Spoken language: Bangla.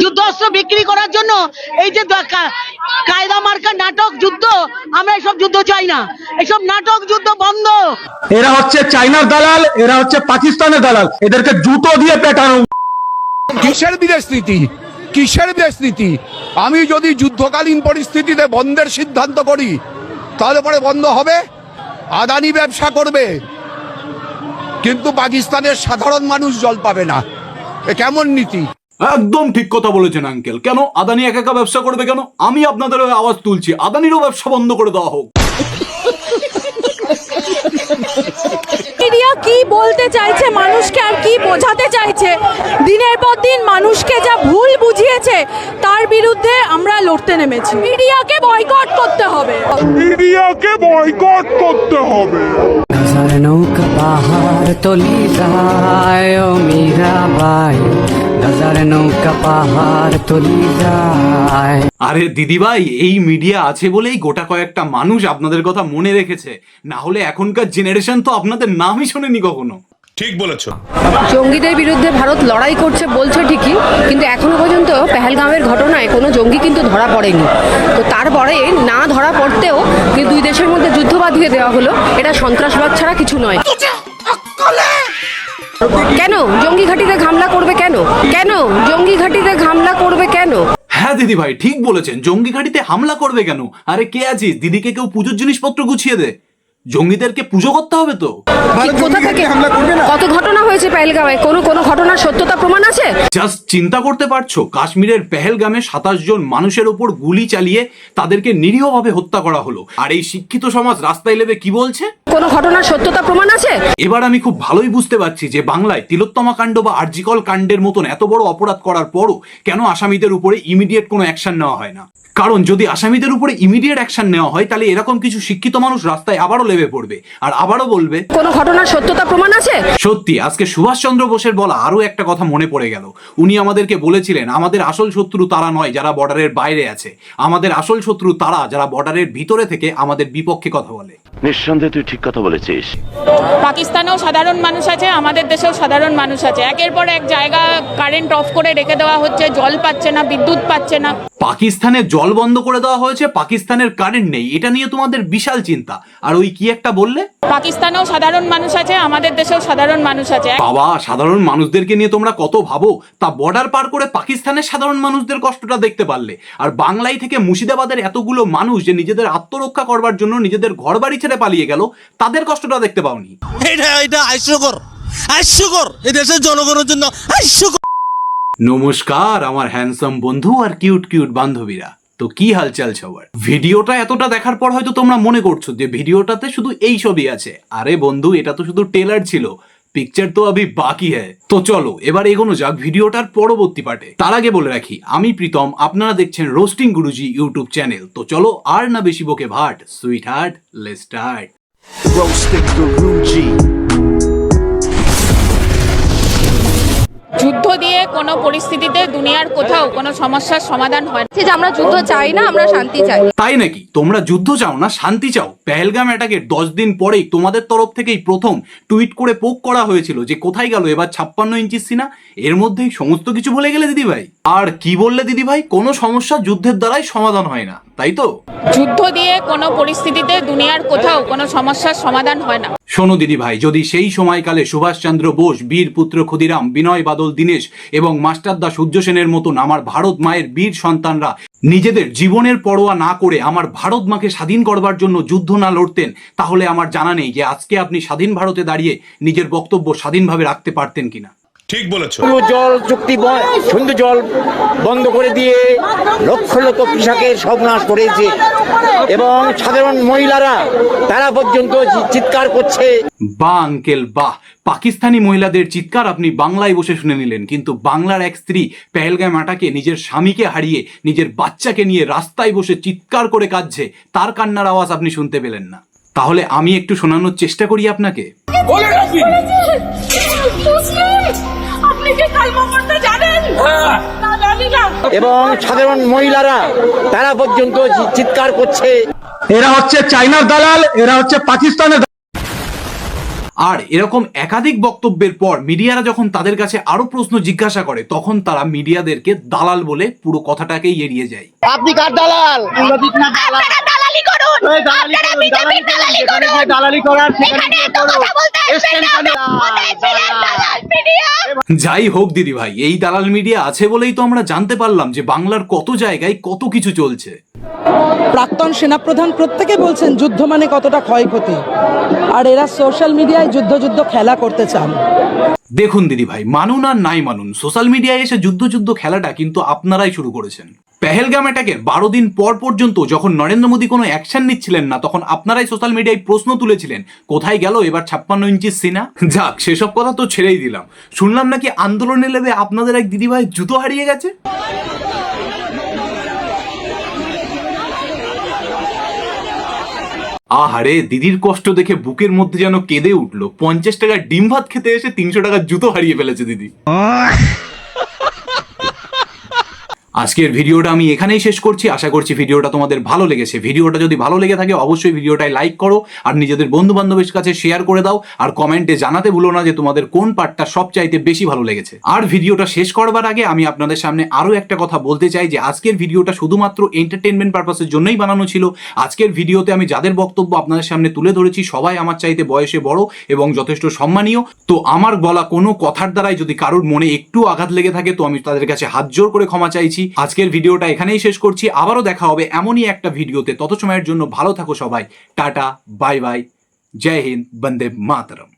যুদ্ধাস্ত্র বিক্রি করার জন্য এই যে কায়দা মার্কা নাটক যুদ্ধ, আমরা এসব যুদ্ধ চাই না, এসব নাটক যুদ্ধ বন্ধ। এরা হচ্ছে চায়নার দালাল, এরা হচ্ছে পাকিস্তানের দালাল, এদেরকে জুতো দিয়ে পেটানো। কিসের বিদেশ নীতি, কিসের দেশ নীতি? আমি যদি যুদ্ধকালীন পরিস্থিতিতে বন্ধের সিদ্ধান্ত করি তাহলে পরে বন্ধ হবে, আদানি ব্যবসা করবে, কিন্তু পাকিস্তানের সাধারণ মানুষ জল পাবে না। এ কেমন নীতি? একদম ঠিক কথা বলেছেন আঙ্কেল। কেন আদানি একা একা ব্যবসা করবে কেন? আমি আপনাদের আওয়াজ তুলছি, আদানিরও ব্যবসা বন্ধ করে দেওয়া হোক। মিডিয়া কি বলতে চাইছে, মানুষকে আর কি বোঝাতে চাইছে, দিনের পর দিন মানুষকে যা ভুল বুঝিয়েছে তার বিরুদ্ধে আমরা লড়তে নেমেছি। মিডিয়াকে বয়কট করতে হবে, মিডিয়াকে বয়কট করতে হবে। নৌকা পাহাড় তলি যায় ও মীরাবাই, গাজার নৌকা পাহাড় তলি যায়। আরে দিদিভাই, এই মিডিয়া আছে বলেই গোটা কয়েকটা মানুষ আপনাদের কথা মনে রেখেছে, না হলে এখনকার জেনারেশন তো আপনাদের নামই শোনেনি কখনো। ঠিক বলেছো। জঙ্গিদের বিরুদ্ধে ভারত লড়াই করছে বলছে ঠিকই, কিন্তু এখনো পর্যন্ত পেহেলগামের ঘটনায় কোনো জঙ্গি কিন্তু ধরা পড়েনি। তো তারপরে না ধরা পড়তেও কিন্তু দুই দেশের মধ্যে যুদ্ধ বাঁধিয়ে দেওয়া হলো, এটা সন্ত্রাসবাদ ছাড়া কিছু নয়। কেন জঙ্গি ঘাঁটিতে হামলা করবে? কেন কেন জঙ্গি ঘাঁটিতে হামলা করবে কেন? হ্যাঁ দিদি ভাই ঠিক বলেছেন, জঙ্গি ঘাঁটিতে হামলা করবে কেন? আরে কে আছিস? দিদিকে কেউ পুজোর জিনিসপত্র গুছিয়ে দে, জঙ্গিদেরকে পুজো করতে হবে তো। কোথা থেকে কত ঘটনা হয়েছে পেহেলগামে, কোনো ঘটনার সত্যতা প্রমাণ আছে? জাস্ট চিন্তা করতে পারছো, কাশ্মীরের পেহেলগামে 27 জন মানুষের উপর গুলি চালিয়ে তাদেরকে নিরীহভাবে হত্যা করা হলো, আর এই শিক্ষিত সমাজ রাস্তায় নেমে কি বলছে? কোনো ঘটনার সত্যতা প্রমাণ আছে? এবার আমি খুব ভালোই বুঝতে পারছি যে বাংলায় তিলোত্তমা কাণ্ড বা আরজিকল কাণ্ডের মতন এত বড় অপরাধ করার পরও কেন আসামিদের উপরে ইমিডিয়েট কোনো অ্যাকশন নেওয়া হয় না। কারণ যদি আসামিদের উপরে ইমিডিয়েট অ্যাকশন নেওয়া হয় তাহলে এরকম কিছু শিক্ষিত মানুষ রাস্তায় আবারও লেবে পড়বে আর আবারও বলবে কোনো ঘটনার সত্যতা প্রমাণ আছে। সত্যি আজকে সুভাষচন্দ্র বোসের বলা আরো একটা কথা মনে পড়ে গেল। উনি আমাদেরকে বলেছিলেন, আমাদের আসল শত্রু তারা নয় যারা বর্ডারের বাইরে আছে, আমাদের আসল শত্রু তারা যারা বর্ডারের ভিতরে থেকে আমাদের বিপক্ষে কথা বলে। নিঃসন্দেহে তুই ঠিক কথা বলেছিস। পাকিস্তানেও সাধারণ মানুষ আছে, আমাদের দেশেও সাধারণ মানুষ আছে। একের পর এক জায়গা কারেন্ট অফ করে রেখে দেওয়া হচ্ছে, জল পাচ্ছে না, বিদ্যুৎ পাচ্ছে না। পাকিস্তানের জল বন্ধ করে দেওয়া হয়েছে, পাকিস্তানের কারেন্ট নেই, এটা নিয়ে তোমাদের বিশাল চিন্তা। আর ওই কি একটা বললে, পাকিস্তানেও সাধারণ মানুষ আছে, আমাদের দেশেও সাধারণ মানুষ আছে। বাবা, সাধারণ মানুষদেরকে নিয়ে তোমরা কত ভাবো, তা বর্ডার পার করে পাকিস্তানের সাধারণ মানুষদের কষ্টটা দেখতে পারলে। আর বাংলায় থেকে মুর্শিদাবাদের এতগুলো মানুষ যে নিজেদের আত্মরক্ষা করবার জন্য নিজেদের ঘর বাড়ি ছেড়ে পালিয়ে গেল, তাদের কষ্টটা দেখতে পাওনি। এটা হাস্যকর এই দেশের জনগণের জন্য হাস্যকর। নমস্কার আমার হ্যান্ডসাম বন্ধু আর কিউট কিউট বান্ধবীরা, তো কি হালচাল সবার? ভিডিওটা এতটা দেখার পর হয়তো তোমরা মনে করছো যে ভিডিওটাতে শুধু এই সবই আছে। আরে বন্ধু, এটা তো শুধু ট্রেলার ছিল, পিকচার তো আভি বাকি হ্যায়। তো চলো এবার এগোনো যাক ভিডিওটার পরবর্তী পার্টে। তার আগে বলে রাখি, আমি প্রীতম, আপনারা দেখছেন রোস্টিং গুরুজি ইউটিউব চ্যানেল। তো চলো আর না বেশি বকে ভাট, sweetheart, let's start. Roasting Guruji. যুদ্ধ দিয়ে কোনো পরিস্থিতিতে দুনিয়ার কোথাও কোনো সমস্যার সমাধান হয় না। যে আমরা যুদ্ধ চাই না, আমরা শান্তি চাই। তাই নাকি? তোমরা যুদ্ধ চাও না, শান্তি চাও? পেহেলগাম অ্যাটাকের 10 দিন পরেই তোমাদের তরফ থেকেই প্রথম টুইট করে পোক করা হয়েছিল যে কোথায় গেল এবার 56 ইঞ্চি সিনা। এর মধ্যেই সমস্ত কিছু ভুলে গেলে দিদিভাই। আর কি বললে দিদিভাই? কোনো সমস্যা যুদ্ধের দ্বারাই সমাধান হয় না, তাই তো? যুদ্ধ দিয়ে কোনো পরিস্থিতিতে দুনিয়ার কোথাও কোনো সমস্যার সমাধান হয় না। শোনো দিদিভাই, যদি সেই সময়কালে সুভাষচন্দ্র বোস, বীর পুত্র ক্ষুদিরাম, বিনয় বাদল দীনেশ এবং মাস্টারদা সূর্য সেনের মতন আমার ভারত মায়ের বীর সন্তানরা নিজেদের জীবনের পরোয়া না করে আমার ভারত মাকে স্বাধীন করবার জন্য যুদ্ধ না লড়তেন, তাহলে আমার জানা নেই যে আজকে আপনি স্বাধীন ভারতে দাঁড়িয়ে নিজের বক্তব্য স্বাধীনভাবে রাখতে পারতেন কিনা। ঠিক বলেছো। জল চুক্তি সুন্দর জল বন্ধ করে দিয়ে লক্ষ লক্ষ কৃষকের সর্বনাশ করেছে এবং সাধারণ মহিলারা তারা পর্যন্ত চিৎকার করছে। বাহ আঙ্কেল বাহ, পাকিস্তানি মহিলাদের চিৎকার আপনি বাংলায় বসে শুনে নিলেন, কিন্তু বাংলার এক স্ত্রী পেহেলগাম অ্যাটাকে নিজের স্বামীকে হারিয়ে নিজের বাচ্চাকে নিয়ে রাস্তায় বসে চিৎকার করে কাঁদছে, তার কান্নার আওয়াজ আপনি শুনতে পেলেন না। তাহলে আমি একটু শোনানোর চেষ্টা করি আপনাকে। এবং সাধারণ মহিলারা তারা পর্যন্ত চিৎকার করছে। এরা হচ্ছে চায়নার দালাল, এরা হচ্ছে পাকিস্তানের। আর এরকম একাধিক বক্তব্যের পর মিডিয়ারা যখন তাদের কাছে আরো প্রশ্ন জিজ্ঞাসা করে তখন তারা মিডিয়াদেরকে দালাল বলে পুরো কথাটাকেই এড়িয়ে যায়। আপনি কার দালাল? আপনারা দালালি করুন, আপনারা বিজেপির দালালি করুন, দালালি করার এখানে এত কথা বলতে আসবেন না, কোথায় ছিলেন দালাল মিডিয়া? যাই হোক দিদি ভাই, এই দালাল মিডিয়া আছে বলেই তো আমরা জানতে পারলাম যে বাংলার কত জায়গায় কত কিছু চলছে। প্রাক্তন সেনাপ্রধান প্রত্যেকে বলছেন যুদ্ধ মানে কতটা ক্ষয়ক্ষতি, আর এরা সোশ্যাল মিডিয়ায় যুদ্ধ খেলা করতে চান। দেখুন দিদি ভাই, মানুন আর নাই মানুন, সোশ্যাল মিডিয়ায় এসে যুদ্ধ খেলাটা কিন্তু আপনারাই শুরু করেছেন। পেহেলগাম অ্যাটাকের 12 দিন পর পর্যন্ত যখন নরেন্দ্র মোদী কোনো অ্যাকশন নিচ্ছিলেন না তখন আপনারাই সোশ্যাল মিডিয়ায় প্রশ্ন তুলেছিলেন কোথায় গেল এবার 56 ইঞ্চি সিনা। যাক, সেসব কথা তো ছেড়েই দিলাম। শুনলাম নাকি আন্দোলনে লেবে আপনাদের এক দিদি ভাই জুতো হারিয়ে গেছে। আহারে, দিদির কষ্ট দেখে বুকের মধ্যে যেন কেঁদে উঠলো। 50 টাকার ডিম ভাত খেতে এসে 300 টাকার জুতো হারিয়ে ফেলেছে দিদি। আজকের ভিডিওটা আমি এখানেই শেষ করছি। আশা করছি ভিডিওটা তোমাদের ভালো লেগেছে। ভিডিওটা যদি ভালো লেগে থাকে অবশ্যই ভিডিওটায় লাইক করো আর নিজেদের বন্ধু বান্ধবের কাছে শেয়ার করে দাও। আর কমেন্টে জানাতে ভুলো না যে তোমাদের কোন পার্টটা সবচাইতে বেশি ভালো লেগেছে। আর ভিডিওটা শেষ করবার আগে আমি আপনাদের সামনে আরো একটা কথা বলতে চাই যে আজকের ভিডিওটা শুধুমাত্র এন্টারটেনমেন্ট পারপাসের জন্যই বানানো ছিল। আজকের ভিডিওতে আমি যাদের বক্তব্য আপনাদের সামনে তুলে ধরেছি সবাই আমার চাইতে বয়সে বড় এবং যথেষ্ট সম্মানীয়। তো আমার বলা কোনো কথার দ্বারাই যদি কারোর মনে একটু আঘাত লেগে থাকে তো আমি তাদের কাছে হাত জোর করে ক্ষমা চাইছি। আজকের ভিডিওটা এখানেই শেষ করছি। আবারও দেখা হবে এমনই একটা ভিডিওতে। তত সময়ের জন্য ভালো থাকো সবাই। টাটা, বাই বাই, জয় হিন্দ, বন্দে মাতরম।